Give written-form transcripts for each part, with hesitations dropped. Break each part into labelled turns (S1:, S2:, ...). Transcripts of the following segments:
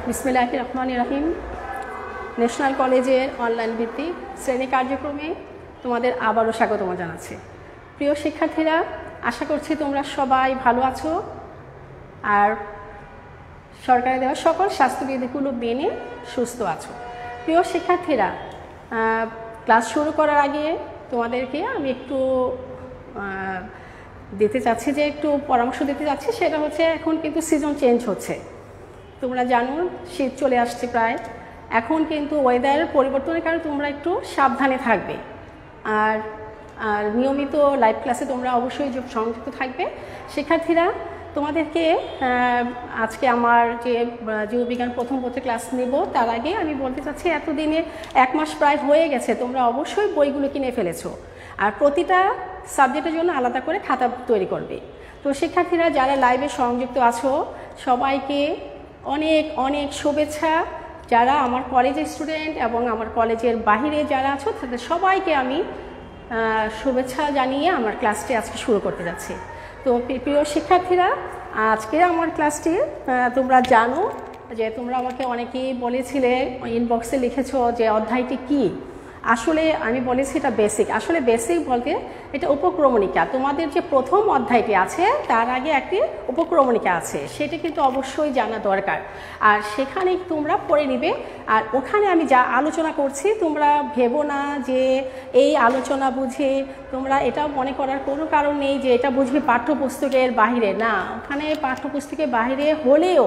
S1: বিসমিল্লাহির রহমানির রহিম। ন্যাশনাল কলেজের অনলাইন ভিত্তিক শ্রেণী কার্যক্রমে তোমাদের আবারও স্বাগতম জানাচ্ছি। প্রিয় শিক্ষার্থীরা, আশা করছি তোমরা সবাই ভালো আছো আর সরকারের দেওয়া সকল স্বাস্থ্যবিধিগুলো মেনে সুস্থ আছো। প্রিয় শিক্ষার্থীরা, ক্লাস শুরু করার আগে তোমাদেরকে আমি একটু দিতে চাচ্ছি যে একটু পরামর্শ দিতে চাচ্ছি। সেটা হচ্ছে, এখন কিন্তু সিজন চেঞ্জ হচ্ছে, তোমরা জানো শীত চলে আসছে প্রায়। এখন কিন্তু ওয়েদার পরিবর্তনের কারণে তোমরা একটু সাবধানে থাকবে আর নিয়মিত লাইভ ক্লাসে তোমরা অবশ্যই সংযুক্ত থাকবে। শিক্ষার্থীরা, তোমাদেরকে আজকে আমার যে জীববিজ্ঞান প্রথম পত্রে ক্লাস নেব তার আগে আমি বলতে চাচ্ছি, এতদিনে 1 মাস প্রায় হয়ে গেছে, তোমরা অবশ্যই বইগুলো কিনে ফেলেছো আর প্রতিটা সাবজেক্টের জন্য আলাদা করে খাতা তৈরি করবে। তো শিক্ষার্থীরা যারা লাইভে সংযুক্ত আছো সবাইকে অনেক অনেক শুভেচ্ছা। যারা আমার কলেজের স্টুডেন্ট এবং আমার কলেজের বাহিরে যারা আছো তাদের সবাইকে আমি শুভেচ্ছা জানিয়ে আমার ক্লাসটি আজকে শুরু করতে যাচ্ছি। তো প্রিয় শিক্ষার্থীরা, আজকে আমার ক্লাসটি তোমরা জানো যে তোমরা আমাকে অনেকেই বলেছিলে, ইনবক্সে লিখেছো যে অধ্যায়টি কী। আসলে আমি বলেছি এটা বেসিক। আসলে বেসিক বলতে এটা উপক্রমণিকা। তোমাদের যে প্রথম অধ্যায়টি আছে তার আগে একটি উপক্রমণিকা আছে, সেটা কিন্তু অবশ্যই জানা দরকার। আর সেখানে তোমরা পড়ে নিবে। আর ওখানে আমি যা আলোচনা করছি তোমরা ভেবো না যে এই আলোচনা বুঝে তোমরা এটা মনে করার কোনো কারণ নেই যে এটা বুঝবে পাঠ্যপুস্তকের বাহিরে। না, ওখানে পাঠ্যপুস্তকের বাহিরে হলেও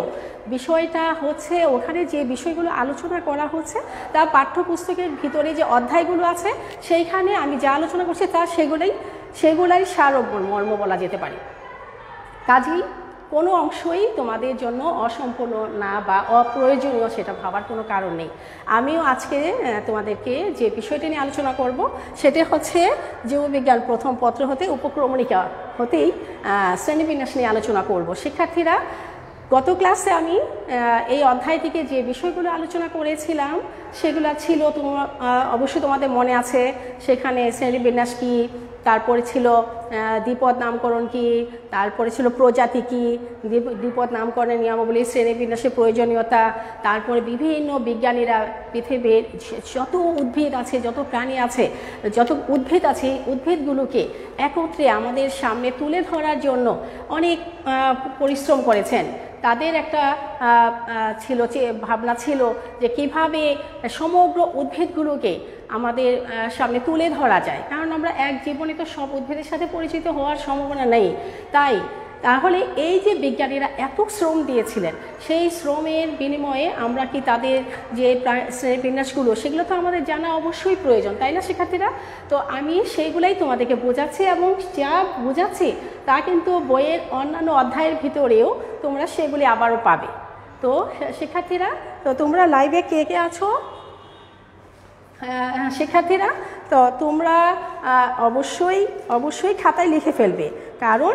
S1: বিষয়টা হচ্ছে ওখানে যে বিষয়গুলো আলোচনা করা হচ্ছে তা পাঠ্যপুস্তকের ভিতরে যে অধ্যায়গুলো আছে সেইখানে আমি যা আলোচনা করছি তা সেগুলাই সারমর্ম বলা যেতে পারে। কাজেই কোনো অংশই তোমাদের জন্য অসম্পূর্ণ না বা অপ্রয়োজনীয় সেটা ভাবার কোনো কারণ নেই। আমিও আজকে তোমাদেরকে যে বিষয়টি নিয়ে আলোচনা করব সেটা হচ্ছে জীববিজ্ঞান প্রথম পত্র হতে উপক্রমণিকা হতেই শ্রেণীবিন্যাস নিয়ে আলোচনা করব। শিক্ষার্থীরা, গত ক্লাসে আমি এই অধ্যায় থেকে যে বিষয়গুলো আলোচনা করেছিলাম সেগুলো ছিল অবশ্যই তোমাদের মনে আছে। সেখানে শ্রেণীবিন্যাস কী, তারপরে ছিল দ্বিপদ নামকরণ কী, তারপরে ছিল প্রজাতি কী, দ্বিপদ নামকরণের নিয়মাবলী, শ্রেণীবিন্যাসের প্রয়োজনীয়তা, তারপরে বিভিন্ন বিজ্ঞানীরা পৃথিবীর যত উদ্ভিদ আছে, যত প্রাণী আছে, যত উদ্ভিদ আছে এই উদ্ভিদগুলোকে একত্রে আমাদের সামনে তুলে ধরার জন্য অনেক পরিশ্রম করেছেন। তাদের একটা ছিল যে ভাবনা ছিল যে কিভাবে সমগ্র উদ্ভিদগুলোকে আমাদের সামনে তুলে ধরা যায়, কারণ আমরা এক জীবনে তো সব উদ্ভিদের সাথে পরিচিত হওয়ার সম্ভাবনা নেই। তাহলে এই যে বিজ্ঞানীরা এত শ্রম দিয়েছিলেন সেই শ্রমের বিনিময়ে আমরা কি তাদের যে শ্রেণীবিন্যাসগুলো সেগুলো তো আমাদের জানা অবশ্যই প্রয়োজন, তাই না শিক্ষার্থীরা? তো আমি সেইগুলাই তোমাদেরকে বোঝাচ্ছি এবং যা বোঝাচ্ছি তা কিন্তু বইয়ের অন্যান্য অধ্যায়ের ভিতরেও তোমরা সেগুলি আবারও পাবে। তো শিক্ষার্থীরা, তো তোমরা লাইভে কে কে আছো? শিক্ষার্থীরা, তো তোমরা অবশ্যই খাতায় লিখে ফেলবে, কারণ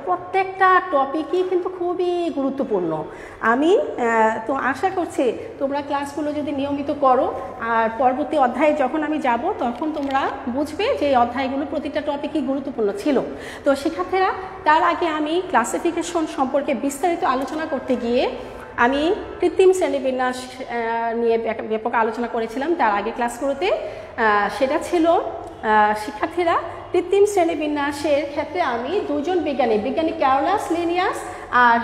S1: প্রত্যেকটা টপিকই কিন্তু খুবই গুরুত্বপূর্ণ। আমি তো আশা করছি তোমরা ক্লাসগুলো যদি নিয়মিত করো আর পরবর্তী অধ্যায়ে যখন আমি যাব তখন তোমরা বুঝবে যে এই অধ্যায়গুলো প্রতিটা টপিকই গুরুত্বপূর্ণ ছিল। তো শিক্ষার্থীরা, তার আগে আমি ক্লাসিফিকেশন সম্পর্কে বিস্তারিত আলোচনা করতে গিয়ে আমি কৃত্রিম শ্রেণীবিন্যাস নিয়ে ব্যাপক আলোচনা করেছিলাম তার আগে ক্লাসগুলোতে। সেটা ছিল শিক্ষার্থীরা, কৃত্রিম শ্রেণীবিন্যাসের ক্ষেত্রে আমি দুজন বিজ্ঞানী ক্যারোলাস লিনিয়াস আর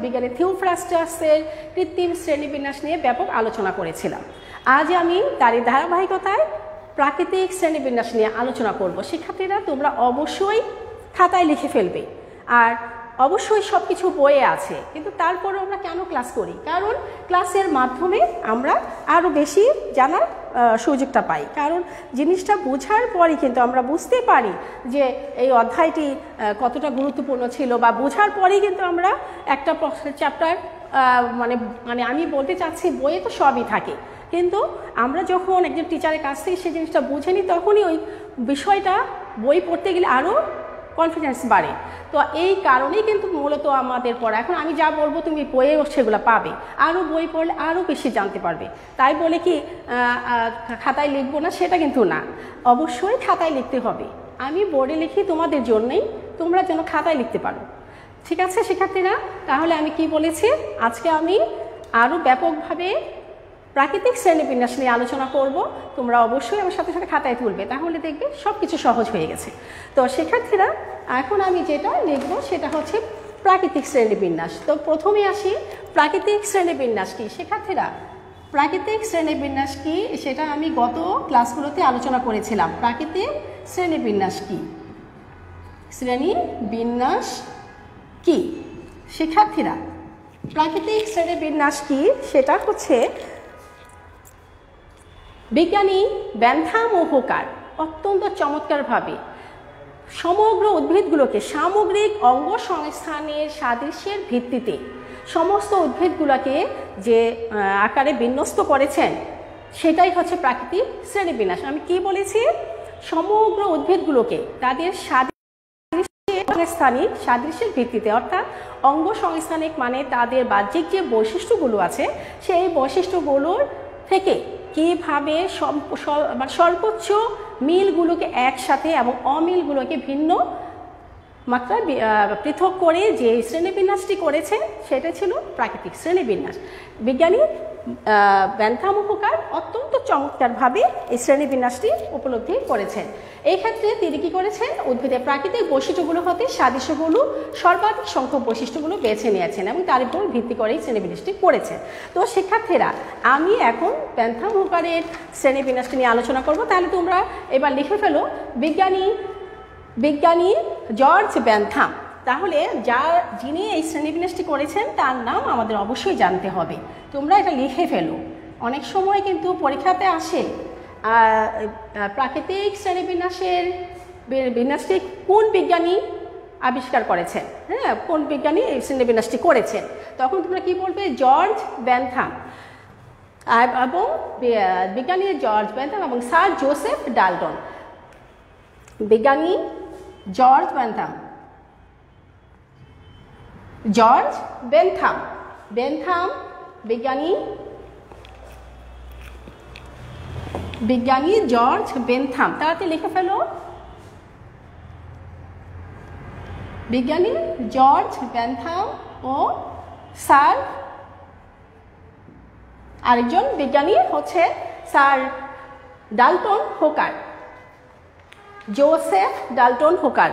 S1: বিজ্ঞানী থিওফ্রাস্টাসের কৃত্রিম শ্রেণীবিন্যাস নিয়ে ব্যাপক আলোচনা করেছিলাম। আজ আমি তারই ধারাবাহিকতায় প্রাকৃতিক শ্রেণীবিন্যাস নিয়ে আলোচনা করব। শিক্ষার্থীরা, তোমরা অবশ্যই খাতায় লিখে ফেলবে আর অবশ্যই সব কিছু বইয়ে আছে, কিন্তু তারপরেও আমরা কেন ক্লাস করি? কারণ ক্লাসের মাধ্যমে আমরা আরও বেশি জানার সুযোগটা পাই। কারণ জিনিসটা বোঝার পরই কিন্তু আমরা বুঝতে পারি যে এই অধ্যায়টি কতটা গুরুত্বপূর্ণ ছিল, বা বোঝার পরেই কিন্তু আমরা একটা চ্যাপ্টার মানে আমি বলতে চাচ্ছি বইয়ে তো সবই থাকে, কিন্তু আমরা যখন একজন টিচারের কাছ থেকে সেই জিনিসটা বুঝে নিই তখনই ওই বিষয়টা বই পড়তে গেলে আরও কনফিডেন্স বাড়ে। তো এই কারণেই কিন্তু মূলত আমাদের পড়া। এখন আমি যা বলবো তুমি বইয়েও সেগুলো পাবে, আরও বই পড়লে আরও বেশি জানতে পারবে। তাই বলে কি খাতায় লিখবো না সেটা কিন্তু না, অবশ্যই খাতায় লিখতে হবে। আমি বোর্ডে লিখি তোমাদের জন্যই, তোমরা যেন খাতায় লিখতে পারো। ঠিক আছে শিক্ষার্থীরা, তাহলে আমি কি বলেছি, আজকে আমি আরও ব্যাপকভাবে প্রাকৃতিক শ্রেণীবিন্যাস নিয়ে আলোচনা করব। তোমরা অবশ্যই আমার সাথে সাথে খাতায় তুলবে, তাহলে দেখবে সব কিছু সহজ হয়ে গেছে। তো শিক্ষার্থীরা এখন আমি যেটা লিখব সেটা হচ্ছে প্রাকৃতিক শ্রেণীবিন্যাস। তো প্রথমে আসি, প্রাকৃতিক শ্রেণীবিন্যাস কি? শিক্ষার্থীরা প্রাকৃতিক শ্রেণীবিন্যাস কি সেটা আমি গত ক্লাসগুলোতে আলোচনা করেছিলাম। প্রাকৃতিক শ্রেণীবিন্যাস কি? শ্রেণীবিন্যাস কি শিক্ষার্থীরা? প্রাকৃতিক শ্রেণীবিন্যাস কি সেটা হচ্ছে বিজ্ঞানী বেন্থাম ও হুকার অত্যন্ত চমৎকারভাবে সমগ্র উদ্ভিদগুলোকে সামগ্রিক অঙ্গ সংস্থানের সাদৃশ্যের ভিত্তিতে সমস্ত উদ্ভিদগুলোকে যে আকারে বিন্যস্ত করেছেন সেটাই হচ্ছে প্রাকৃতিক শ্রেণীবিন্যাস। আমি কি বলেছি? সমগ্র উদ্ভিদগুলোকে তাদের সাদৃশ্যের ভিত্তিতে, অর্থাৎ অঙ্গ সংস্থানিক মানে তাদের বাহ্যিক যে বৈশিষ্ট্যগুলো আছে সেই বৈশিষ্ট্যগুলোর থেকে কীভাবে সর্বোচ্চ মিলগুলোকে একসাথে এবং অমিলগুলোকে ভিন্ন মাত্রায় পৃথক করে যে শ্রেণীবিন্যাসটি করেছে সেটা ছিল প্রাকৃতিক শ্রেণীবিন্যাস। বিজ্ঞানী বেন্থাম ও হুকার অত্যন্ত চমৎকারভাবে এই শ্রেণীবিন্যাসটি উপলব্ধি করেছেন। এই ক্ষেত্রে তিনি কী করেছেন? উদ্ভিদের প্রাকৃতিক বৈশিষ্ট্যগুলো হতে সাদৃশ্যগুলো সর্বাধিক সংখ্যক বৈশিষ্ট্যগুলো বেছে নিয়েছেন এবং তার উপর ভিত্তি করে এই শ্রেণীবিন্যাসটি করেছেন। তো শিক্ষার্থীরা আমি এখন বেন্থাম হুকারের শ্রেণীবিন্যাসটি নিয়ে আলোচনা করব। তাহলে তোমরা এবার লিখে ফেলো বিজ্ঞানী জর্জ বেন্থাম। তাহলে যিনি এই শ্রেণীবিন্যাসটি করেছেন তার নাম আমাদের অবশ্যই জানতে হবে। তোমরা এটা লিখে ফেলো। অনেক সময় কিন্তু পরীক্ষাতে আসে প্রাকৃতিক শ্রেণীবিন্যাসের বিন্যাসটি কোন বিজ্ঞানী আবিষ্কার করেছেন, হ্যাঁ, কোন বিজ্ঞানী এই শ্রেণীবিন্যাসটি করেছেন, তখন তোমরা কি বলবে? George Bentham. এবং বিজ্ঞানী জর্জ বেন্থাম এবং স্যার জোসেফ ডাল্টন। বিজ্ঞানী জর্জ বেন্থাম, জর্জ বেন্থাম, বিজ্ঞানী জর্জ বেন্থাম। তাড়াতাড়ি লিখে ফেলো। বিজ্ঞানী জর্জ বেন্থাম ও স্যার আরেকজন বিজ্ঞানী হচ্ছে sir Dalton হুকার, Joseph Dalton হুকার।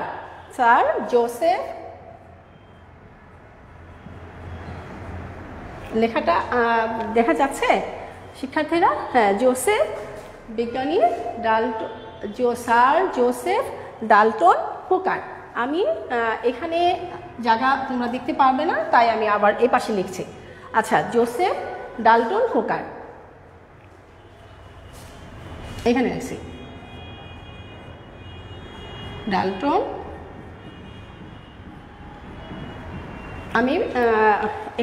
S1: Sir Joseph, লেখাটা দেখা যাচ্ছে শিক্ষার্থীরা? হ্যাঁ, জোসেফ, বিজ্ঞানী স্যার জোসেফ ডাল্টন হুকার। আমি এখানে জায়গা তোমরা দেখতে পারবে না, তাই আমি আবার এই পাশে লিখছি। আচ্ছা, জোসেফ ডাল্টন হুকার এখানে লিখছি। ডাল্টন, আমি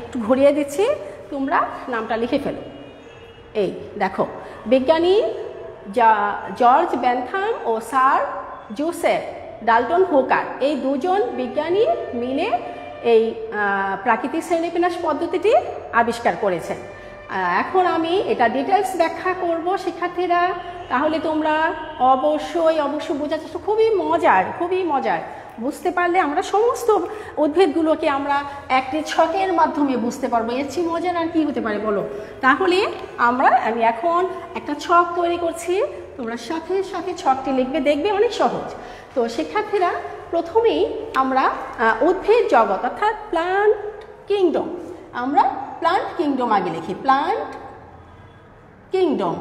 S1: একটু ঘুরিয়ে দিচ্ছি, তোমরা নামটা লিখে ফেলো। এই দেখো, বিজ্ঞানী জর্জ বেন্থাম ও স্যার জোসেফ ডাল্টন হুকার এই দুজন বিজ্ঞানী মিলে এই প্রাকৃতিক শ্রেণীবিন্যাস পদ্ধতিটি আবিষ্কার করেছেন। এখন আমি এটা ডিটেলস ব্যাখ্যা করব শিক্ষার্থীরা, তাহলে তোমরা অবশ্যই বোঝার চেষ্টা, খুবই মজার। বুঝতে পারলে আমরা সমস্ত উদ্ভিদগুলোকে আমরা একটি ছকের মাধ্যমে বুঝতে পারবো। এর চেয়ে মজার আর কি হতে পারে বলো? তাহলে আমি এখন একটা ছক তৈরি করছি, তোমরা সাথে সাথে ছকটি লিখবে, দেখবে অনেক সহজ। তো শিক্ষার্থীরা প্রথমেই আমরা উদ্ভিদ জগৎ অর্থাৎ প্লান্ট কিংডম, আমরা প্লান্ট কিংডম আগে লিখি। প্লান্ট কিংডম,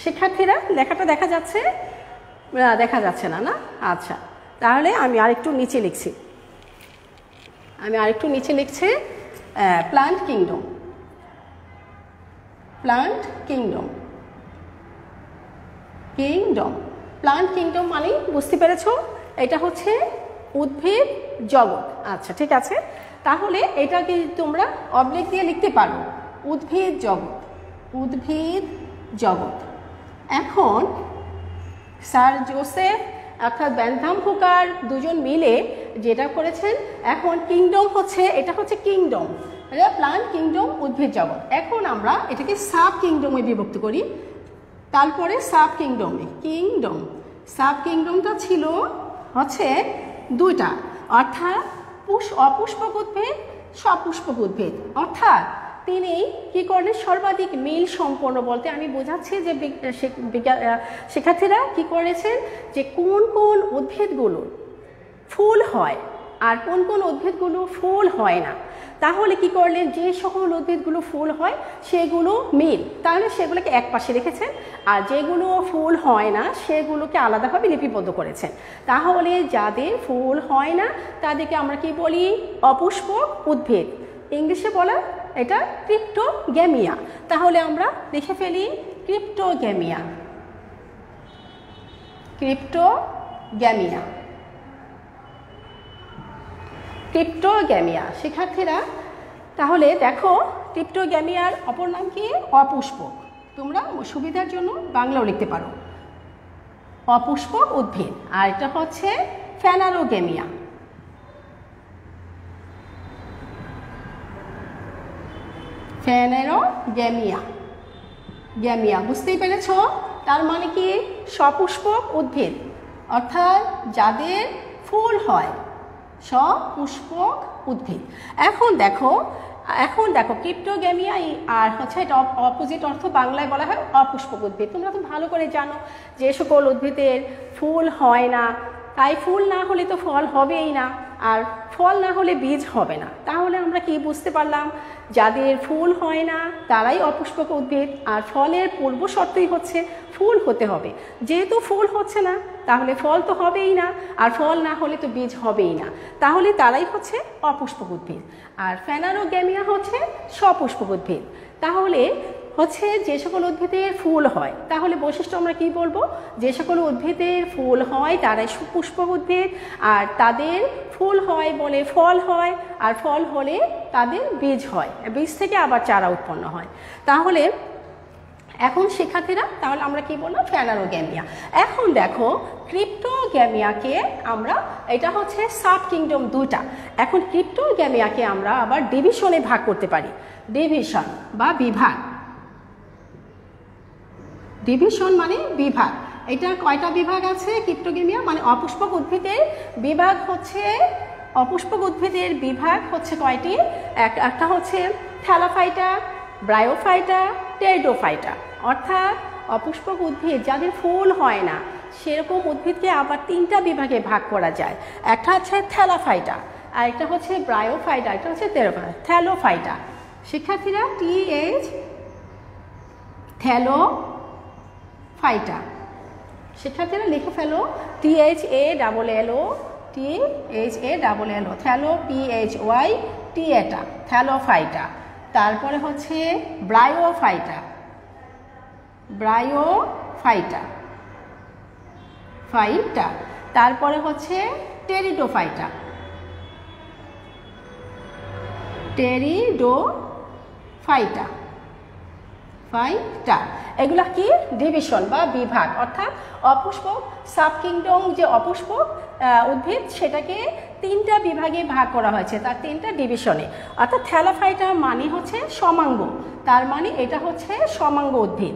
S1: শিক্ষার্থীরা লেখাটা দেখা যাচ্ছে? দেখা যাচ্ছে না, না? আচ্ছা, তাহলে আমি আরেকটু নিচে লিখছি। প্লান্ট কিংডম, প্লান্ট কিংডম মানে বুঝতে পেরেছো? এটা হচ্ছে উদ্ভিদ জগৎ। আচ্ছা, ঠিক আছে, তাহলে এটাকে তোমরা অবলিক দিয়ে লিখতে পারো, উদ্ভিদ জগৎ। এখন স্যার জোসেফ অর্থাৎ বেন্থাম হুকার দুজন মিলে যেটা করেছেন, এখন কিংডম হচ্ছে, এটা হচ্ছে কিংডম, প্লান্ট কিংডম, উদ্ভিদ জগৎ। এখন আমরা এটাকে সাব কিংডমে বিভক্ত করি, তারপরে সাব কিংডমে সাব কিংডমটা ছিল হচ্ছে দুইটা, অর্থাৎ অপুষ্পক উদ্ভিদ, সপুষ্পক উদ্ভিদ, অর্থাৎ তিনি কি করেন সর্বাধিক মিল সম্পন্ন বলতে আমি বোঝাচ্ছি যে শিক্ষার্থীরা কি করেছেন যে কোন কোন উদ্ভিদগুলো ফুল হয় আর কোন কোন উদ্ভিদগুলো ফুল হয় না। তাহলে কি করলেন, যে সকল উদ্ভিদগুলো ফুল হয় সেগুলো মিল, তাহলে সেগুলোকে এক পাশে রেখেছেন, আর যেগুলো ফুল হয় না সেগুলোকে আলাদাভাবে লিপিবদ্ধ করেছেন। তাহলে যাদের ফুল হয় না তাদেরকে আমরা কি বলি, অপুষ্পক উদ্ভিদ। ইংলিশে বলা এটা ক্রিপ্টোগ্যামিয়া। তাহলে আমরা লিখে ফেলি ক্রিপ্টোগ্যামিয়া, ক্রিপ্টোগ্যামিয়া, ক্রিপ্টোগ্যামিয়া। শিক্ষার্থীরা তাহলে দেখো ক্রিপ্টোগ্যামিয়ার অপর নাম কি, অপুষ্পক। তোমরা সুবিধার জন্য বাংলাও লিখতে পারো, অপুষ্পক উদ্ভিদ। আর এটা হচ্ছে ফেনারোগ্যামিয়া, ফেনারোগ্যামিয়া, গ্যামিয়া। বুঝতেই পেরেছ? তার মানে কি, সপুষ্পক উদ্ভিদ অর্থাৎ যাদের ফুল হয়, সপুষ্পক উদ্ভিদ। এখন দেখো ক্রিপ্টোগ্যামিয়া আর হচ্ছে এটা অপোজিট অর্থ বাংলায় বলা হয় অপুষ্পক উদ্ভিদ। তোমরা তো ভালো করে জানো যে সকল উদ্ভিদের ফুল হয় না, তাই ফুল না হলে তো ফল হবেই না, আর ফল না হলে বীজ হবে না। তাহলে আমরা কি বুঝতে পারলাম, যাদের ফুল হয় না তারাই অপুষ্পক উদ্ভিদ, আর ফলের পূর্ব শর্তই হচ্ছে ফুল হতে হবে। যেহেতু ফুল হচ্ছে না তাহলে ফল তো হবেই না, আর ফল না হলে তো বীজ হবেই না, তাহলে তারাই হচ্ছে অপুষ্পক উদ্ভিদ। আর ফেনারোগ্যামিয়া হচ্ছে সপুষ্পক উদ্ভিদ। তাহলে হচ্ছে যে সকল উদ্ভিদের ফুল হয়, তাহলে বৈশিষ্ট্য আমরা কি বলবো, যে সকল উদ্ভিদের ফুল হয় তারাই সুপুষ্পক উদ্ভিদ, আর তাদের ফুল হয় বলে ফল হয়, আর ফল হলে তাদের বীজ হয়, বীজ থেকে আবার চারা উৎপন্ন হয়। তাহলে এখন শিক্ষার্থীরা তাহলে আমরা কি বললাম, ফেনারোগ্যামিয়া। এখন দেখো ক্রিপ্টোগ্যামিয়াকে আমরা, এটা হচ্ছে সাব কিংডম দুটা। এখন ক্রিপ্টোগ্যামিয়াকে আমরা আবার ডিভিশনে ভাগ করতে পারি, ডিভিশন বা বিভাগ। ডিভিশন মানে বিভাগ। এটা কয়টা বিভাগ আছে ক্রিপ্টোগ্যামিয়া, মানে অপুষ্পক উদ্ভিদের বিভাগ হচ্ছে, অপুষ্পক উদ্ভিদের বিভাগ হচ্ছে কয়টি, একটা হচ্ছে থ্যালাফাইটা, ব্রায়োফাইটা, টেরিডোফাইটা। অর্থাৎ অপুষ্পক উদ্ভিদ যাদের ফুল হয় না সেরকম উদ্ভিদকে আবার তিনটা বিভাগে ভাগ করা যায়। একটা হচ্ছে থ্যালাফাইটা, আর একটা হচ্ছে ব্রায়োফাইটা, একটা হচ্ছে থ্যালোফাইটা। শিক্ষার্থীরা TH থ্যালোফাইটা, শিক্ষার্থীরা লিখে ফেলো THALLO, THALLO, থ্যালো PHYT, এটা থ্যালোফাইটা। তারপরে হচ্ছে ব্রায়োফাইটা, ব্রায়োফাইটা, ফাইটা। তারপরে হচ্ছে টেরিডোফাইটা, টেরিডোফাইটা, ফাইটা। এগুলা কি, ডিভিশন বা বিভাগ। অর্থাৎ অপুষ্পক সাব কিংডম, যে অপুষ্পক উদ্ভিদ সেটাকে তিনটা বিভাগে ভাগ করা হয়েছে, তার তিনটা ডিভিশনে। অর্থাৎ থ্যালাফাইটা মানে হচ্ছে সমাঙ্গ, তার মানে এটা হচ্ছে সমাঙ্গ উদ্ভিদ।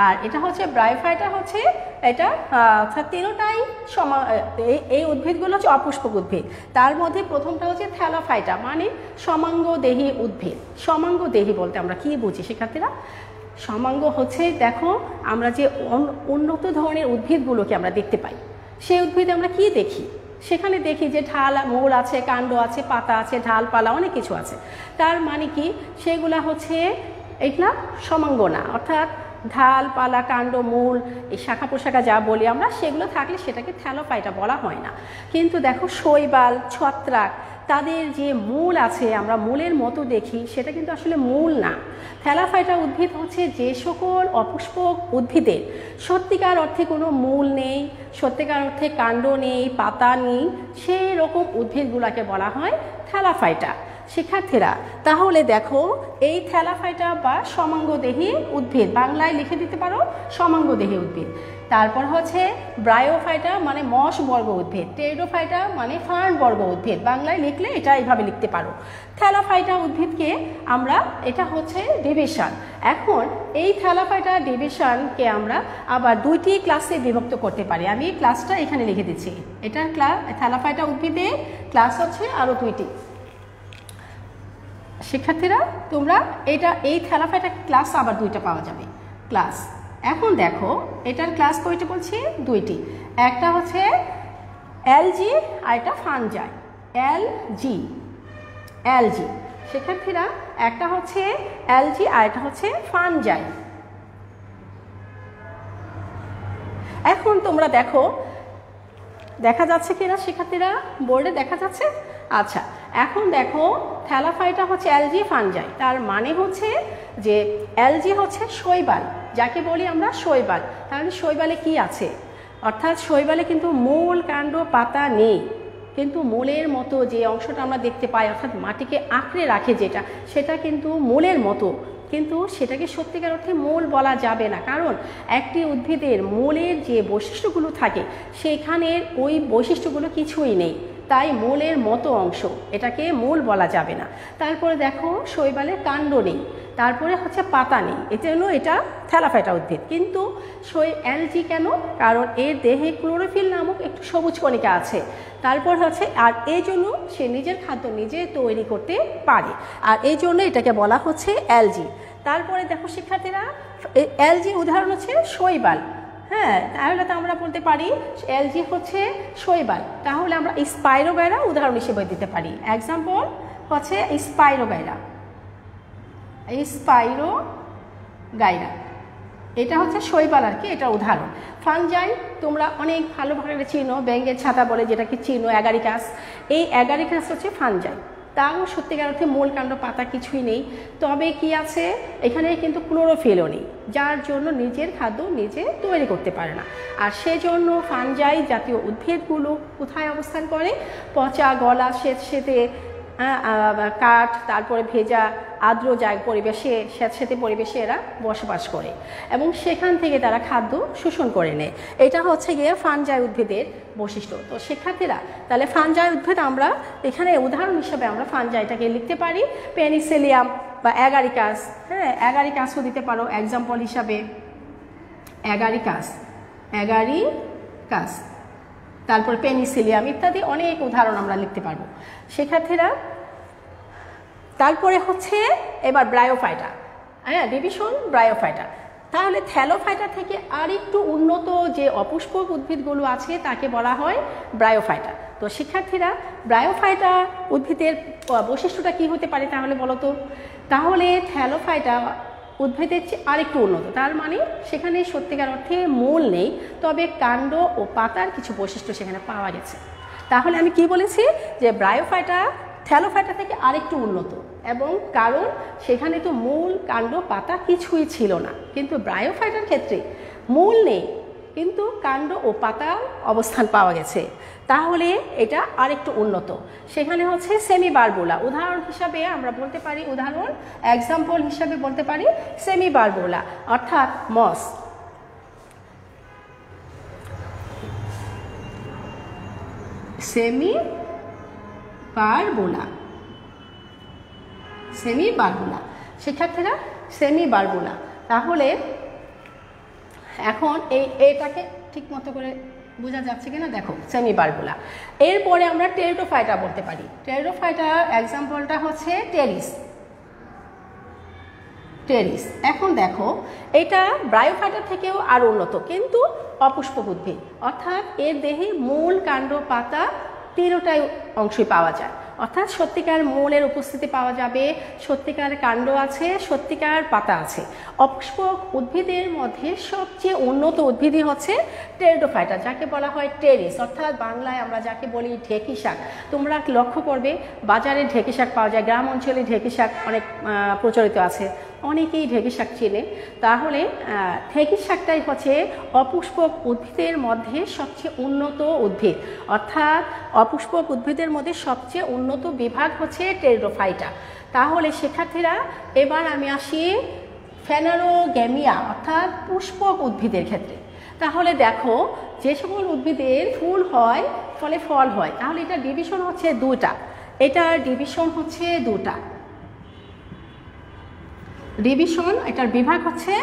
S1: আর এটা হচ্ছে ব্রায়োফাইটা, হচ্ছে এটা অর্থাৎ তিনটাই এই উদ্ভিদগুলো হচ্ছে অপুষ্পক উদ্ভিদ। তার মধ্যে প্রথমটা হচ্ছে থ্যালাফাইটা, মানে সমাঙ্গদেহী উদ্ভিদ। সমাঙ্গদেহী বলতে আমরা কি বুঝি শিক্ষার্থীরা? সমাঙ্গ হচ্ছে, দেখো আমরা যে উন্নত ধরনের উদ্ভিদগুলোকে আমরা দেখতে পাই, সেই উদ্ভিদে আমরা কি দেখি, সেখানে দেখি যে ঢাল মূল আছে, কাণ্ড আছে, পাতা আছে, ঢালপালা অনেক কিছু আছে। তার মানে কি, সেগুলা হচ্ছে এগুলা সমাঙ্গ না। অর্থাৎ ঢাল, পালা, কাণ্ড, মূল, এই শাখা প্রশাখা যা বলি আমরা, সেগুলো থাকলে সেটাকে থ্যালোফাইটা বলা হয় না। কিন্তু দেখো শৈবাল, ছত্রাক, তাদের যে মূল আছে, আমরা মূলের মতো দেখি, সেটা কিন্তু আসলে মূল না। থ্যালাফাইটা উদ্ভিদ হচ্ছে যে সকল অপুষ্পক উদ্ভিদের সত্যিকার অর্থে কোনো মূল নেই, সত্যিকার অর্থে কাণ্ড নেই, পাতা নেই, সেই রকম উদ্ভিদগুলোকে বলা হয় থ্যালাফাইটা। শিক্ষার্থীরা তাহলে দেখো এই থ্যালাফাইটা বা সমাঙ্গদেহী উদ্ভিদ, বাংলায় লিখে দিতে পারো সমাঙ্গদেহী উদ্ভিদ। তারপর হচ্ছে ব্রায়োফাইটা মানে মশ বর্গ উদ্ভিদ, টেরিডোফাইটা মানে ফার্ন বর্গ উদ্ভিদ, বাংলায় লিখলে এটা এইভাবে লিখতে পারো। থ্যালাফাইটা উদ্ভিদকে আমরা, এটা হচ্ছে ডিভিশন। এখন এই থ্যালাফাইটা ডিভিশনকে আমরা আবার দুইটি ক্লাসে বিভক্ত করতে পারি। আমি ক্লাসটা এখানে লিখে দিচ্ছি, এটার ক্লাস থ্যালাফাইটা উদ্ভিদে ক্লাস হচ্ছে আরও দুইটি। শিক্ষার্থীরা তোমরা এই থ্যালাফাইটা ক্লাস আবার দুইটা পাওয়া যাবে ক্লাস। এখন দেখো এটার ক্লাস কয়টি বলছি? দুইটি, একটা হচ্ছে এলজি আর একটা ফানজাই। এলজি শিক্ষার্থীরা একটা হচ্ছে এলজি আর একটা হচ্ছে ফানজাই। এখন তোমরা দেখো, দেখা যাচ্ছে কিনা শিক্ষার্থীরা? বোর্ডে দেখা যাচ্ছে? আচ্ছা, এখন দেখো থ্যালাফাইটা হচ্ছে এলজি ফানজাই, তার মানে হচ্ছে যে এলজি হচ্ছে শৈবাল, যাকে বলি আমরা শৈবাল। তাহলে শৈবালে কি আছে? অর্থাৎ শৈবালে কিন্তু মূল, কাণ্ড, পাতা নেই, কিন্তু মূলের মতো যে অংশটা আমরা দেখতে পাই, অর্থাৎ মাটিকে আঁকড়ে রাখে যেটা, সেটা কিন্তু মূলের মতো, কিন্তু সেটাকে সত্যিকার অর্থে মূল বলা যাবে না। কারণ একটি উদ্ভিদের মূলের যে বৈশিষ্ট্যগুলো থাকে সেখানের ওই বৈশিষ্ট্যগুলো কিছুই নেই, তাই মূলের মতো অংশ, এটাকে মূল বলা যাবে না। তারপরে দেখো শৈবালের কাণ্ড নেই, তারপরে হচ্ছে পাতা নেই, এজন্য এটা থ্যালাফাইটা উদ্ভিদ। কিন্তু এলজি কেন? কারণ এর দেহে ক্লোরোফিল নামক একটু সবুজ কণিকা আছে। তারপর হচ্ছে আর এই জন্য সে নিজের খাদ্য নিজে তৈরি করতে পারে, আর এই জন্য এটাকে বলা হচ্ছে এলজি। তারপরে দেখো শিক্ষার্থীরা, এলজি উদাহরণ হচ্ছে শৈবাল। হ্যাঁ, তাহলে তো আমরা বলতে পারি এলজি হচ্ছে শৈবাল। তাহলে আমরা স্পাইরোগাইরা উদাহরণ হিসেবে দিতে পারি। এক্সাম্পল হচ্ছে স্পাইরোগাইরা, এটা হচ্ছে শৈবাল আর কি, এটা উদাহরণ। ফানজাই তোমরা অনেক ভালোভাবে চিনো, ব্যাঙের ছাতা বলে যেটাকে চিনো, অ্যাগারিকাস। এই অ্যাগারিকাস হচ্ছে ফানজাই, তাও সত্যিকার অর্থে মূল, কাণ্ড, পাতা কিছুই নেই। তবে কি আছে এখানে? কিন্তু ক্লোরোফিলও নেই, যার জন্য নিজের খাদ্য নিজে তৈরি করতে পারে না। আর সেজন্য ফানজাই জাতীয় উদ্ভিদগুলো কোথায় অবস্থান করে? পচা, গলা, স্যাঁতসেঁতে কাঠ, তারপরে ভেজা আর্দ্র পরিবেশে, স্যাঁতসেঁতে পরিবেশে এরা বসবাস করে এবং সেখান থেকে তারা খাদ্য শোষণ করে নেয়। এটা হচ্ছে গিয়ে ফানজাই উদ্ভিদের বৈশিষ্ট্য। তো শিক্ষার্থীরা তাহলে ফানজাই উদ্ভিদ আমরা এখানে উদাহরণ হিসেবে আমরা ফানজাইটাকে লিখতে পারি পেনিসিলিয়াম বা অ্যাগারিকাস। হ্যাঁ, অ্যাগারিকাসও দিতে পারো এক্সাম্পল হিসাবে, অ্যাগারিকাস, তারপর পেনিসিলিয়াম ইত্যাদি অনেক উদাহরণ আমরা লিখতে পারবো শিক্ষার্থীরা। তারপরে হচ্ছে এবার ব্রায়োফাইটা, হ্যাঁ ডিভিশন ব্রায়োফাইটা। তাহলে থ্যালোফাইটা থেকে আরেকটু উন্নত যে অপুষ্পক উদ্ভিদগুলো আছে তাকে বলা হয় ব্রায়োফাইটা। তো শিক্ষার্থীরা ব্রায়োফাইটা উদ্ভিদের বৈশিষ্ট্যটা কি হতে পারে তাহলে বলো তো? তাহলে থ্যালোফাইটা উদ্ভিদের চেয়ে আরেকটু উন্নত, তার মানে সেখানে সত্যিকার অর্থে মূল নেই, তবে কাণ্ড ও পাতার কিছু বৈশিষ্ট্য সেখানে পাওয়া গেছে। তাহলে আমি কি বলেছি যে ব্রায়োফাইটা থ্যালোফাইটা থেকে আরেকটু উন্নত, এবং কারণ সেখানে তো মূল, কাণ্ড, পাতা কিছুই ছিল না। কিন্তু ব্রায়োফাইটার ক্ষেত্রে মূল নেই, কিন্তু কাণ্ড ও পাতা অবস্থান পাওয়া গেছে, তাহলে এটা আরেকটু উন্নত। সেখানে হচ্ছে সেমি বারবোলা উদাহরণ হিসাবে আমরা বলতে পারি, উদাহরণ এক্সাম্পল হিসাবে বলতে পারি সেমি বারবোলা, অর্থাৎ মস। সেমি বারবোলা শিক্ষার্থীরা, সেমি বারবোলা। তাহলে এখন এটাকে ঠিক মতো করে বোঝা যাচ্ছে কিনা দেখো, সেমি বারবোলা। এরপরে আমরা টেরিডোফাইটা বলতে পারি। টেরিডোফাইটা এক্সাম্পলটা হচ্ছে টেরিস। এখন দেখো এটা ব্রায়োফাইটা থেকেও আরও উন্নত, কিন্তু অপুষ্পক উদ্ভিদ, অর্থাৎ এর দেহে মূল, কাণ্ড, পাতা তিনটাই অংশই পাওয়া যায়। অর্থাৎ সত্যিকার মূলের উপস্থিতি পাওয়া যাবে, সত্যিকার কাণ্ড আছে, সত্যিকার পাতা আছে। অপুষ্পক উদ্ভিদের মধ্যে সবচেয়ে উন্নত উদ্ভিদই হচ্ছে টেরিডোফাইটা, যাকে বলা হয় টেরিস, অর্থাৎ বাংলায় আমরা যাকে বলি ঢেঁকি শাক। তোমরা লক্ষ্য করবে বাজারে ঢেঁকি শাক পাওয়া যায়, গ্রাম অঞ্চলে ঢেঁকি শাক অনেক প্রচলিত আছে, অনেকেই ঢেঁকি শাক চেনে। তাহলে ঢেঁকি শাকটাই হচ্ছে অপুষ্পক উদ্ভিদের মধ্যে সবচেয়ে উন্নত উদ্ভিদ, অর্থাৎ অপুষ্পক উদ্ভিদের মধ্যে সবচেয়ে উন্নত বিভাগ হচ্ছে টেরিডোফাইটা। তাহলে শিক্ষার্থীরা এবার আমি আসি ফেনারোগ্যামিয়া অর্থাৎ পুষ্পক উদ্ভিদের ক্ষেত্রে। তাহলে দেখো যে সকল উদ্ভিদের ফুল হয় ফলে ফল হয়, তাহলে এটা ডিভিশন হচ্ছে দুটা, এটার ডিভিশন হচ্ছে দুটা, ডিভিশন এটার বিভাগ হচ্ছে,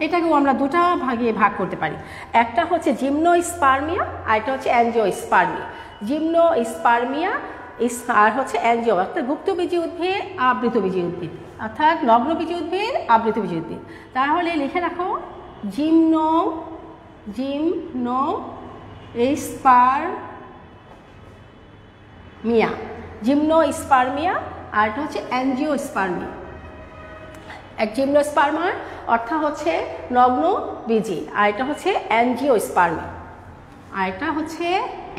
S1: এটাকেও আমরা দুটা ভাগে ভাগ করতে পারি। একটা হচ্ছে জিমনোস্পার্মিয়া আর একটা হচ্ছে অ্যাঞ্জিওস্পার্মিয়া। জিমনোস্পার্মিয়া আর হচ্ছে অ্যাঞ্জিও অর্থাৎ গুপ্তবীজী উদ্ভিদ, আবৃতবীজী উদ্ভিদ, অর্থাৎ নগ্নবীজী উদ্ভিদ, আবৃতবীজী উদ্ভিদ। তাহলে লিখে রাখো জিমনোস্পার্মিয়া আর এটা হচ্ছে অ্যাঞ্জিওস্পার্মিয়া। এক জিমনোস্পার্মার অর্থাৎ হচ্ছে নগ্নবীজী, আর এটা হচ্ছে অ্যাঞ্জিওস্পার্মি, আর এটা হচ্ছে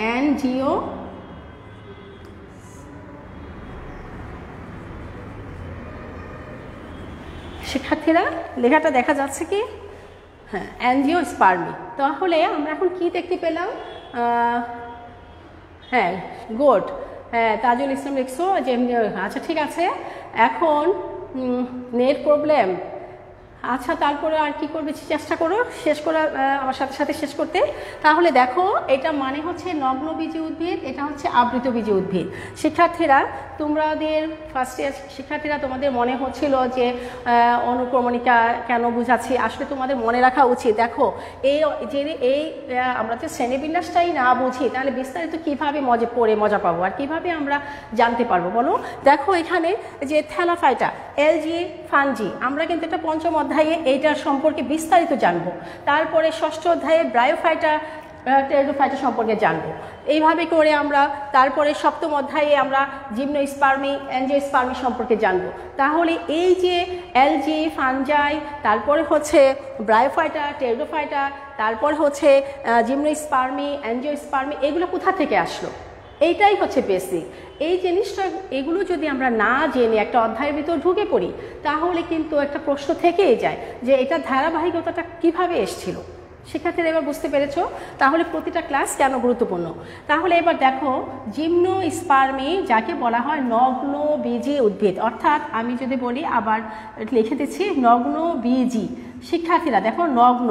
S1: অ্যাঞ্জিও। শিক্ষার্থীরা লেখাটা দেখা যাচ্ছে কি? হ্যাঁ, অ্যাঞ্জিওস্পার্মি। তাহলে আমরা এখন কি দেখতে পেলাম? হ্যাঁ, গুড। হ্যাঁ, তাজুল ইসলাম লিখছো যে আচ্ছা ঠিক আছে। এখন নেট প্রবলেম, আচ্ছা তারপরে আর কি করবে, চেষ্টা করো শেষ করা আমার সাথে সাথে শেষ করতে। তাহলে দেখো এটা মানে হচ্ছে নগ্নবীজী উদ্ভিদ, এটা হচ্ছে আবৃতবীজী উদ্ভিদ। শিক্ষার্থীরা তোমাদের ফার্স্ট ইয়ার শিক্ষার্থীরা তোমাদের মনে হচ্ছিল যে অনুক্রমণিকা কেন বুঝাচ্ছি, আসলে তোমাদের মনে রাখা উচিত। দেখো এই আমরা যে শ্রেণীবিন্যাসটাই না বুঝি তাহলে বিস্তারিত কীভাবে মজা পাবো আর কিভাবে আমরা জানতে পারবো বলো। দেখো এখানে যে থ্যালাফাইটা, এলজি, ফানজি, আমরা কিন্তু এটা পঞ্চম অধ্যায়ে এইটার সম্পর্কে বিস্তারিত জানবো। তারপরে ষষ্ঠ অধ্যায়ে ব্রায়োফাইটা, টেরিডোফাইটা সম্পর্কে জানবো। এইভাবে করে আমরা তারপরে সপ্তম অধ্যায়ে আমরা জিমনোস্পার্মি, অ্যাঞ্জিওস্পার্মি সম্পর্কে জানবো। তাহলে এই যে এলজি, ফানজাই, তারপরে হচ্ছে ব্রায়োফাইটা, টেরিডোফাইটা, তারপর হচ্ছে জিমনোস্পার্মি, অ্যাঞ্জিওস্পার্মি, এগুলো কোথা থেকে আসলো? এইটাই হচ্ছে বেসিক। এই জিনিসটা এগুলো যদি আমরা না জেনে একটা অধ্যায়ের ভিতর ঢুকে পড়ি তাহলে কিন্তু একটা প্রশ্ন থেকেই যায় যে এটা ধারাবাহিকতাটা কিভাবে এসেছিল। শিক্ষার্থীরা এবার বুঝতে পেরেছো তাহলে প্রতিটা ক্লাস কেন গুরুত্বপূর্ণ। তাহলে এবার দেখো জিমনোস্পার্মি যাকে বলা হয় নগ্নবীজী উদ্ভিদ, অর্থাৎ আমি যদি বলি আবার লিখে দিচ্ছি নগ্নবীজী। শিক্ষার্থীরা দেখো নগ্ন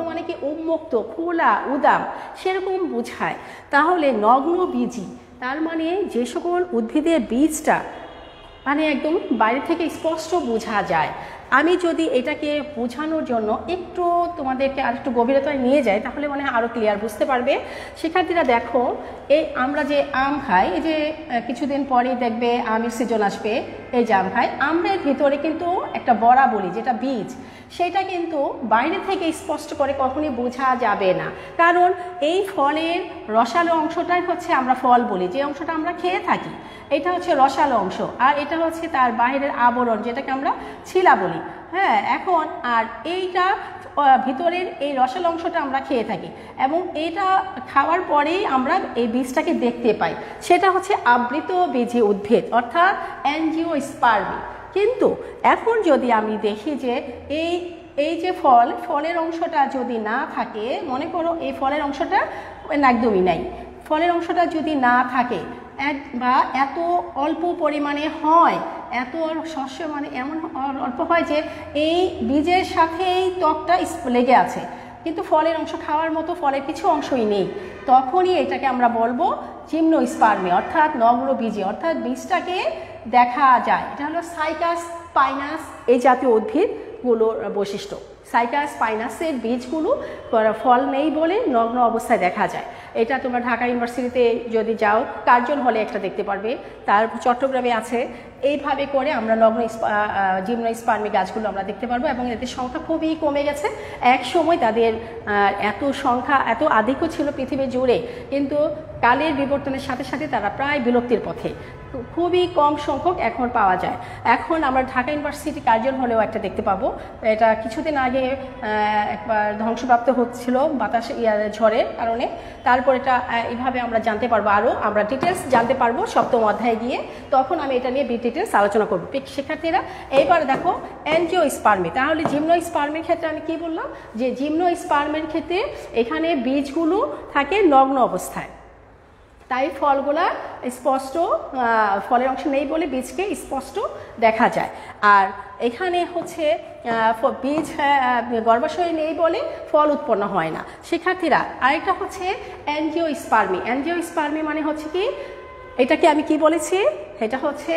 S1: মানে কি উন্মুক্ত, খোলা, উদাম সেরকম বোঝায়। তাহলে নগ্নবীজী তার মানে যে সকল উদ্ভিদের বীজটা মানে একদম বাইরে থেকে স্পষ্ট বোঝা যায়। আমি যদি এটাকে বোঝানোর জন্য একটু তোমাদেরকে আর একটু গভীরতায় নিয়ে যাই তাহলে মনে হয় আরও ক্লিয়ার বুঝতে পারবে। শিক্ষার্থীরা দেখো এই আমরা যে আম খাই, এই যে কিছুদিন পরেই দেখবে আমের সিজন আসবে, এই যে আম খাই, আমের ভিতরে কিন্তু একটা বড়া বলি যেটা বীজ, সেটা কিন্তু বাইরে থেকে স্পষ্ট করে কখনই বোঝা যাবে না, কারণ এই ফলের রসালো অংশটাই হচ্ছে আমরা ফল বলি, যে অংশটা আমরা খেয়ে থাকি এটা হচ্ছে রসালো অংশ, আর এটা হচ্ছে তার বাইরের আবরণ যেটাকে আমরা ছিলা বলি। হ্যাঁ, এখন আর এইটা ভিতরের এই রসালো অংশটা আমরা খেয়ে থাকি এবং এটা খাওয়ার পরেই আমরা এই বীজটাকে দেখতে পাই, সেটা হচ্ছে আবৃতবীজী উদ্ভিদ অর্থাৎ অ্যাঞ্জিওস্পার্মি। কিন্তু এখন যদি আমি দেখি যে এই যে ফলের অংশটা যদি না থাকে, মনে করো এই ফলের অংশটা একদমই নাই, ফলের অংশটা যদি না থাকে বা এত অল্প পরিমাণে হয়, এত শস্য মানে এমন অল্প হয় যে এই বীজের সাথেই ত্বকটা লেগে আছে কিন্তু ফলের অংশ খাওয়ার মতো ফলের কিছু অংশই নেই, তখনই এটাকে আমরা বলবো জিমনোস্পার্মি অর্থাৎ নগ্নবীজী, অর্থাৎ বীজটাকে দেখা যায়। এটা হলো সাইকাস পাইনাস এই জাতীয় উদ্ভিদগুলোর বৈশিষ্ট্য। সাইকাস পাইনাসের বীজগুলো ফল নেই বলে নগ্ন অবস্থায় দেখা যায়। এটা তোমরা ঢাকা ইউনিভার্সিটিতে যদি যাও কার্জন হলে একটা দেখতে পারবে, তার চট্টগ্রামে আছে। এইভাবে করে আমরা জিমনোস্পার্মি গাছগুলো আমরা দেখতে পারবো এবং এদের সংখ্যা খুবই কমে গেছে। এক সময় তাদের এত আধিক্য ছিল পৃথিবী জুড়ে, কিন্তু কালের বিবর্তনের সাথে সাথে তারা প্রায় বিলুপ্তির পথে, খুবই কম সংখ্যক এখন পাওয়া যায়। এখন আমরা ঢাকা ইউনিভার্সিটি কার্জন হলেও একটা দেখতে পাবো, এটা কিছুদিন আগে একবার ধ্বংসপ্রাপ্ত হচ্ছিল বাতাস ঝড়ের কারণে, তারপর এটা এইভাবে আমরা জানতে পারবো, আরও আমরা ডিটেলস জানতে পারবো সপ্তম অধ্যায়ে গিয়ে, তখন আমি এটা নিয়ে ডিটেলস আলোচনা করবো। শিক্ষার্থীরা এইবার দেখো অ্যাঞ্জিওস্পার্মি, তাহলে জিমনোস্পার্মির ক্ষেত্রে আমি কি বললাম যে জিমনোস্পার্মির ক্ষেত্রে এখানে বীজগুলো থাকে নগ্ন অবস্থায়, তাই ফলগুলা স্পষ্ট, ফলের অংশ নেই বলে বীজকে স্পষ্ট দেখা যায়। আর এখানে হচ্ছে বীজ গর্ভাশয়ে নেই বলে ফল উৎপন্ন হয় না। শিক্ষার্থীরা, আরেকটা হচ্ছে অ্যাঞ্জিওস্পার্মি। অ্যাঞ্জিওস্পার্মি মানে হচ্ছে কি, এটাকে আমি কি বলেছি, এটা হচ্ছে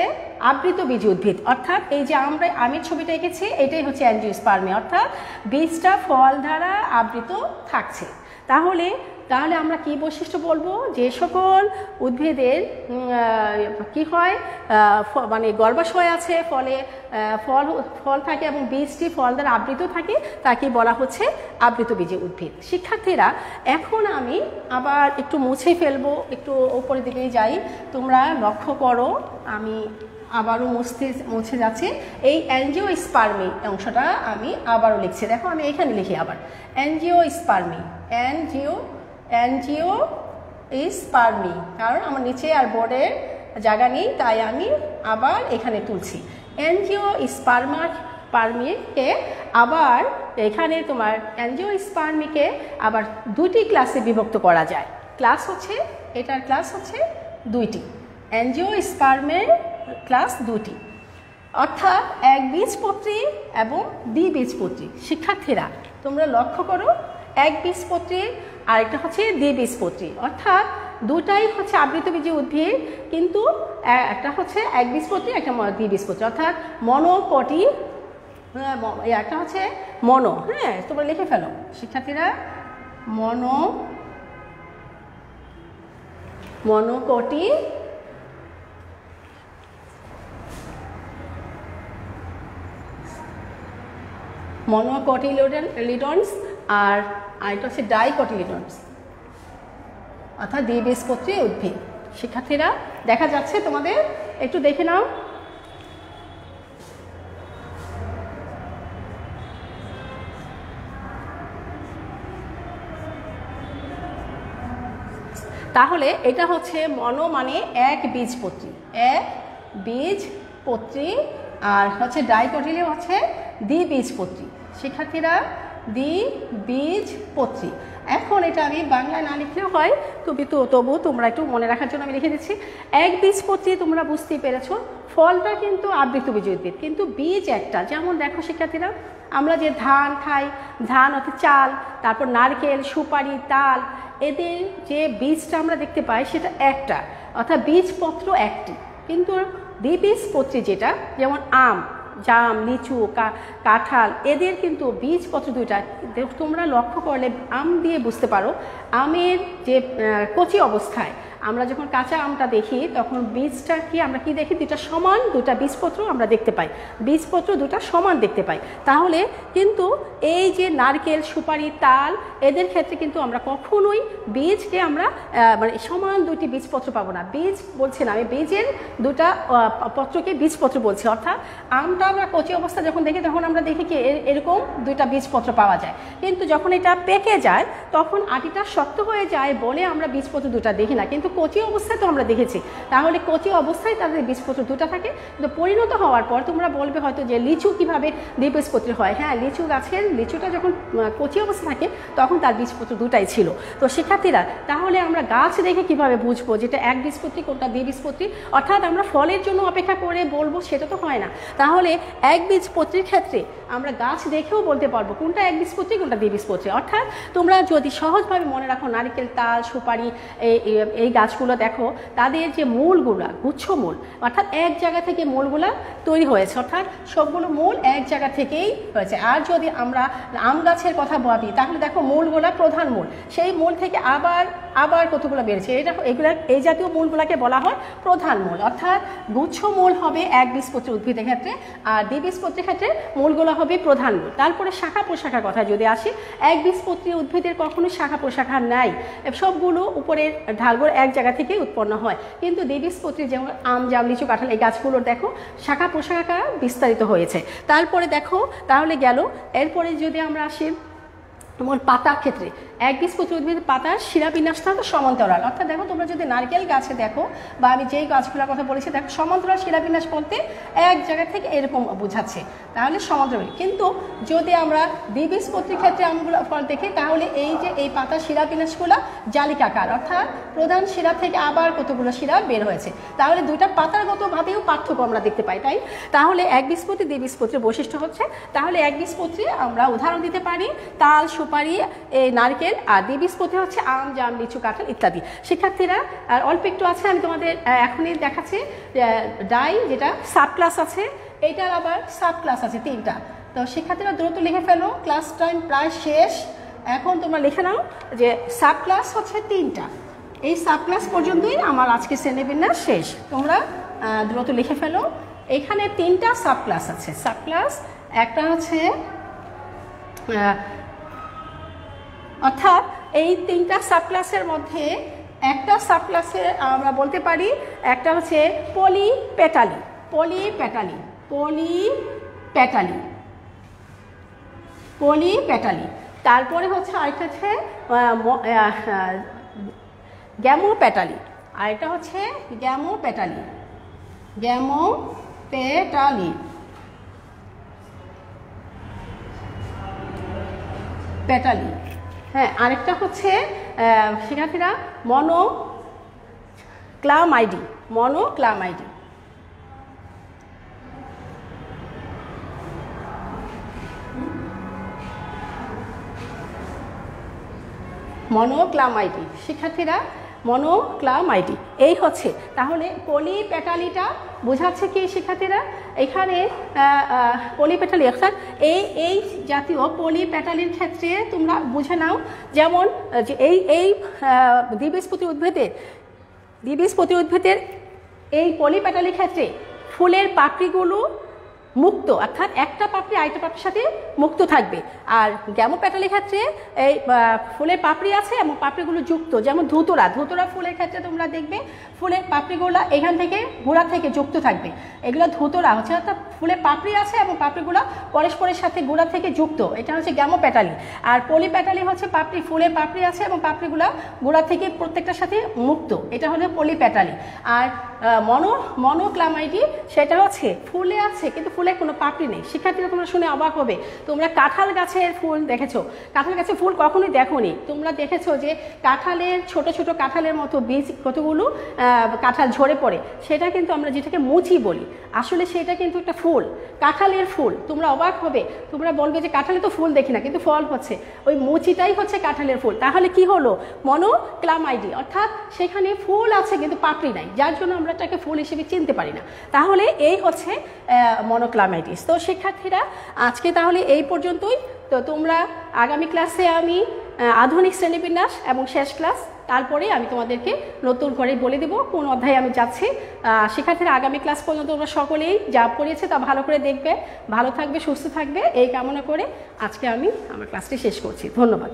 S1: আবৃতবীজী উদ্ভিদ। অর্থাৎ এই যে আমরা আমের ছবিটা এঁকেছি, এটাই হচ্ছে অ্যাঞ্জিওস্পার্মি, অর্থাৎ বীজটা ফল দ্বারা আবৃত থাকছে। তাহলে আমরা কি বৈশিষ্ট্য বলবো, যে সকল উদ্ভিদের কি হয়, মানে গর্ভাশয় আছে, ফলে ফল থাকে এবং বীজটি ফল দ্বারা আবৃত থাকে, তাকে বলা হচ্ছে আবৃতবীজী উদ্ভিদ। শিক্ষার্থীরা, এখন আমি আবার একটু মুছে ফেলবো, একটু উপরের দিকে যাই। তোমরা লক্ষ্য করো, আমি আবারও মুছে যাচ্ছে। এই অ্যাঞ্জিওস্পার্মি অংশটা আমি আবারও লিখছি। দেখো, আমি এখানে লিখি আবার অ্যাঞ্জিওস্পার্মি, অ্যাঞ্জিওস্পার্মি, কারণ আমার নিচে আর বোর্ডের জায়গা নেই, তাই আমি আবার এখানে তুলছি। অ্যাঞ্জিওস্পার্মিকে আবার এখানে তোমার অ্যাঞ্জিওস্পার্মিকে আবার দুটি ক্লাসে বিভক্ত করা যায়। ক্লাস হচ্ছে, এটার ক্লাস হচ্ছে দুইটি, অ্যাঞ্জিওস্পার্মের ক্লাস দুটি, অর্থাৎ একবীজপত্রী এবং দ্বিবীজপত্রী। শিক্ষার্থীরা, তোমরা লক্ষ্য করো, একবীজপত্রী আরেকটা হচ্ছে দ্বিবীজপত্রী, অর্থাৎ দুটাই হচ্ছে আবৃতবীজী উদ্ভিদ, কিন্তু একটা হচ্ছে একবীজপত্রী, একটা দ্বিবীজপত্রী, অর্থাৎ মনোকটি, একটা হচ্ছে মনো। হ্যাঁ, তোমরা লিখে ফেলো শিক্ষার্থীরা, মনোকটি মনোকটিলিডন্স, আর এটা হচ্ছে ডাইকটিলিডন্স, অর্থাৎ দ্বিবীজপত্রী উদ্ভিদ। শিক্ষার্থীরা, দেখা যাচ্ছে তোমাদের? একটু দেখে নাও। তাহলে এটা হচ্ছে মনো মানে এক বীজপত্রী, আর হচ্ছে ডাইকটিলি হচ্ছে দ্বিবীজপত্রী। শিক্ষার্থীরা, দ্বিবীজপত্রী। এখন এটা আমি বাংলায় না লিখলেও হয়, তবু তোমরা একটু মনে রাখার জন্য আমি লিখে দিচ্ছি। একবীজপত্রী তোমরা বুঝতেই পেরেছো, ফলটা কিন্তু আবৃতবীজী উদ্ভিদ, কিন্তু বীজ একটা। যেমন দেখো শিক্ষার্থীরা, আমরা যে ধান খাই, ধান অর্থাৎ চাল, তারপর নারকেল, সুপারি, তাল, এদের যে বীজটা আমরা দেখতে পাই সেটা একটা, অর্থাৎ বীজপত্র একটি। কিন্তু দ্বিবীজপত্রী যেটা, যেমন আম, জাম, লিচু, কাঁঠাল, এদের কিন্তু বীজপত্র দুইটা। তোমরা লক্ষ্য করলে আম দিয়ে বুঝতে পারো, আমের যে কচি অবস্থায় আমরা যখন কাঁচা আমটা দেখি, তখন বীজটা কি আমরা কি দেখি, দুটা সমান, দুটা বীজপত্র আমরা দেখতে পাই, বীজপত্র দুটা সমান দেখতে পাই। তাহলে কিন্তু এই যে নারকেল, সুপারি, তাল, এদের ক্ষেত্রে কিন্তু আমরা কখনোই বীজকে আমরা মানে সমান দুটি বীজপত্র পাবো না। বীজ বলছি না আমি, বীজের দুটা পত্রকে বীজপত্র বলছি। অর্থাৎ আমটা আমরা কচি অবস্থা যখন দেখি, তখন আমরা দেখি কি এরকম দুইটা বীজপত্র পাওয়া যায়, কিন্তু যখন এটা পেকে যায়, তখন আটিটা শক্ত হয়ে যায় বলে আমরা বীজপত্র দুটা দেখি না, কিন্তু কচি অবস্থায় তো আমরা দেখেছি। তাহলে কচি অবস্থায় তাদের বীজপত্র দুটা থাকে, কিন্তু পরিণত হওয়ার পর তোমরা বলবে হয়তো যে লিচু কিভাবে দ্বিবীজপত্রী হয়। হ্যাঁ, লিচু গাছের লিচুটা যখন কচি অবস্থা থাকে, তখন তার বীজপত্র দুটাই ছিল। তো শিক্ষার্থীরা, তাহলে আমরা গাছ দেখে কিভাবে বুঝবো যেটা একবীজপত্রী কোনটা দ্বিবীজপত্রী? অর্থাৎ আমরা ফলের জন্য অপেক্ষা করে বলবো সেটা তো হয় না। তাহলে একবীজপত্রীর ক্ষেত্রে আমরা গাছ দেখেও বলতে পারবো কোনটা একবীজপত্রী, কোনটা দ্বিবীজপত্রী। অর্থাৎ তোমরা যদি সহজভাবে মনে রাখো, নারকেল, তাল, সুপারি, এই গাছগুলো দেখো, তাদের যে মূলগুলা, গুচ্ছমূল, অর্থাৎ এক জায়গা থেকে মূলগুলা তৈরি হয়েছে, অর্থাৎ সবগুলো মূল এক জায়গা থেকেই হয়েছে। আর যদি আমরা আম গাছের কথা ভাবি, তাহলে দেখো মূলগুলা প্রধান মূল, সেই মূল থেকে আবার কতগুলো বেড়েছে, এই জাতীয় মূলগুলাকে বলা হয় প্রধান মূল। অর্থাৎ গুচ্ছমূল হবে একবীজপত্রী উদ্ভিদের ক্ষেত্রে, আর দ্বিবীজপত্রীর ক্ষেত্রে মূলগুলো হবে প্রধান মূল। তারপরে শাখা প্রশাখার কথা যদি আসি, একবীজপত্রী উদ্ভিদের কখনো শাখা প্রশাখা নাই, সবগুলো উপরের ঢালগুলো এক জায়গা থেকে উৎপন্ন হয়। কিন্তু দ্বিবীজপত্রী যেমন আম, জাম, লিচু, কাঁঠাল, এই গাছগুলোর দেখো শাখা প্রশাখা বিস্তারিত হয়েছে। তারপরে দেখো, তাহলে গেল। এরপরে যদি আমরা আসি যেমন পাতার ক্ষেত্রে, একবীজপত্রী উদ্ভিদের পাতার শিরাবিন্যাসটা হচ্ছে সমান্তরাল। অর্থাৎ দেখো তোমরা যদি নারকেল গাছে দেখো বা আমি যেই গাছগুলোর কথা বলেছি দেখো সমান্তরাল শিরাবিন্যাস বলতে এক জায়গা থেকে এরকম বোঝাচ্ছে, তাহলে সমান্তরাল। কিন্তু যদি আমরা দ্বিবীজপত্রীর ক্ষেত্রে আমগুলো ফল দেখি তাহলে এই যে এই পাতার শিরাবিন্যাসগুলো জালিকাকার, অর্থাৎ প্রধান শিরা থেকে আবার কতগুলো শিরা বের হয়েছে, তাহলে দুইটা পাতারগতভাবেও পার্থক্য আমরা দেখতে পাই। তাই তাহলে একবীজপত্রী দ্বিবীজপত্রীর বৈশিষ্ট্য হচ্ছে, তাহলে একবীজপত্রী আমরা উদাহরণ দিতে পারি তাল, সুপারি, এই নারকেল, আর দ্বিবীজপত্রী হচ্ছে আম, জাম, লিচু, কাঁঠাল ইত্যাদি। শিক্ষার্থীরা আর অল্প একটু আছে, আমি তোমাদের এখনই দেখাচ্ছি। ডাই যেটা সাব ক্লাস আছে, এইটার আবার সাব ক্লাস আছে 3টা। তো শিক্ষার্থীরা দ্রুত লিখে ফেলো, ক্লাস টাইম প্রায় শেষ। এখন তোমরা লিখে নাও যে সাব ক্লাস হচ্ছে 3টা। এই সাব ক্লাস পর্যন্তই আমার আজকে শ্রেণীবিন্যাস শেষ। তোমরা দ্রুত লিখে ফেলো। এখানে 3টা সাব ক্লাস আছে। সাব ক্লাস একটা হচ্ছে অর্থাৎ এই 3টা সাব ক্লাসের মধ্যে একটা সাব ক্লাসে আমরা বলতে পারি একটা হচ্ছে পলিপেটালি। পলিপেটালি পলিপেটালি পলিপেটালি তারপরে হচ্ছে আরেকটা হচ্ছে গ্যামোপেটালি, আরেকটা হচ্ছে গ্যামোপেটালি। গ্যামোপেটালি পেটালি, হ্যাঁ। আরেকটা হচ্ছে শিক্ষার্থীরা মনোক্লামাইডি। মনোক্লামাইডি মনোক্লামাইডি শিক্ষার্থীরা মনোক্লামাইডি এই হচ্ছে। তাহলে পলিপেটালিটা বোঝাচ্ছে কি শিক্ষার্থীরা, এখানে পলিপেটালি অর্থাৎ এই জাতীয় পলিপেটালির ক্ষেত্রে তোমরা বুঝে নাও, যেমন যে এই দ্বিবীজপত্রী উদ্ভিদের এই পলিপেটালির ক্ষেত্রে ফুলের পাপড়িগুলো মুক্ত, অর্থাৎ একটা পাপড়ি আরেকটা পাপড়ির সাথে মুক্ত থাকবে। আর গ্যামোপেটালির ক্ষেত্রে এই ফুলের পাপড়ি আছে এবং পাপড়িগুলো যুক্ত, যেমন ধুতরা ফুলের ক্ষেত্রে তোমরা দেখবে ফুলের পাপড়িগুলো এখান থেকে গোড়া থেকে যুক্ত থাকবে। এগুলো ধুতরা হচ্ছে, অর্থাৎ ফুলের পাপড়ি আছে এবং পাপড়িগুলো পরস্পরের সাথে গোড়া থেকে যুক্ত, এটা হচ্ছে গ্যামোপেটালি। আর পলিপেটালি হচ্ছে ফুলের পাপড়ি আছে এবং পাপড়িগুলো গোড়া থেকে প্রত্যেকটার সাথে মুক্ত, এটা হলো পলিপেটালি। আর মনোক্লামাইডি সেটা হচ্ছে ফুলে আছে কিন্তু ফুলে কোনো পাপড়ি নেই। শিক্ষার্থীরা তোমরা শুনে অবাক হবে, তোমরা কাঁঠাল গাছের ফুল দেখেছো, কাঁঠাল গাছের ফুল কখনোই দেখোনি। তোমরা দেখেছো যে কাঁঠালের ছোট ছোট কাঁঠালের মতো বীজ কতগুলো কাঁঠাল ঝরে পড়ে, সেটা কিন্তু আমরা যেটাকে মুচি বলি, আসলে সেটা কিন্তু একটা ফুল, কাঁঠালের ফুল। তোমরা অবাক হবে, তোমরা বলবে যে কাঁঠালে তো ফুল দেখি না, কিন্তু ফল হচ্ছে ওই মুচিটাই হচ্ছে কাঁঠালের ফুল। তাহলে কি হলো, মনোক্লামাইডি, অর্থাৎ সেখানে ফুল আছে কিন্তু পাপড়ি নাই, যার জন্য আমরা এটাকে ফুল হিসেবে চিনতে পারি না। তাহলে এই হচ্ছে মনোক্লামাইটিস। তো শিক্ষার্থীরা আজকে তাহলে এই পর্যন্তই। তো তোমরা আগামী ক্লাসে আমি আধুনিক শ্রেণীবিন্যাস এবং শেষ ক্লাস, তারপরে আমি তোমাদেরকে নতুন করে বলে দেবো কোন অধ্যায়ে আমি যাচ্ছি। শিক্ষার্থীরা আগামী ক্লাস পর্যন্ত তোমরা সকলেই যা পড়িয়েছে তা ভালো করে দেখবে, ভালো থাকবে, সুস্থ থাকবে, এই কামনা করে আজকে আমি আমার ক্লাসটি শেষ করছি। ধন্যবাদ।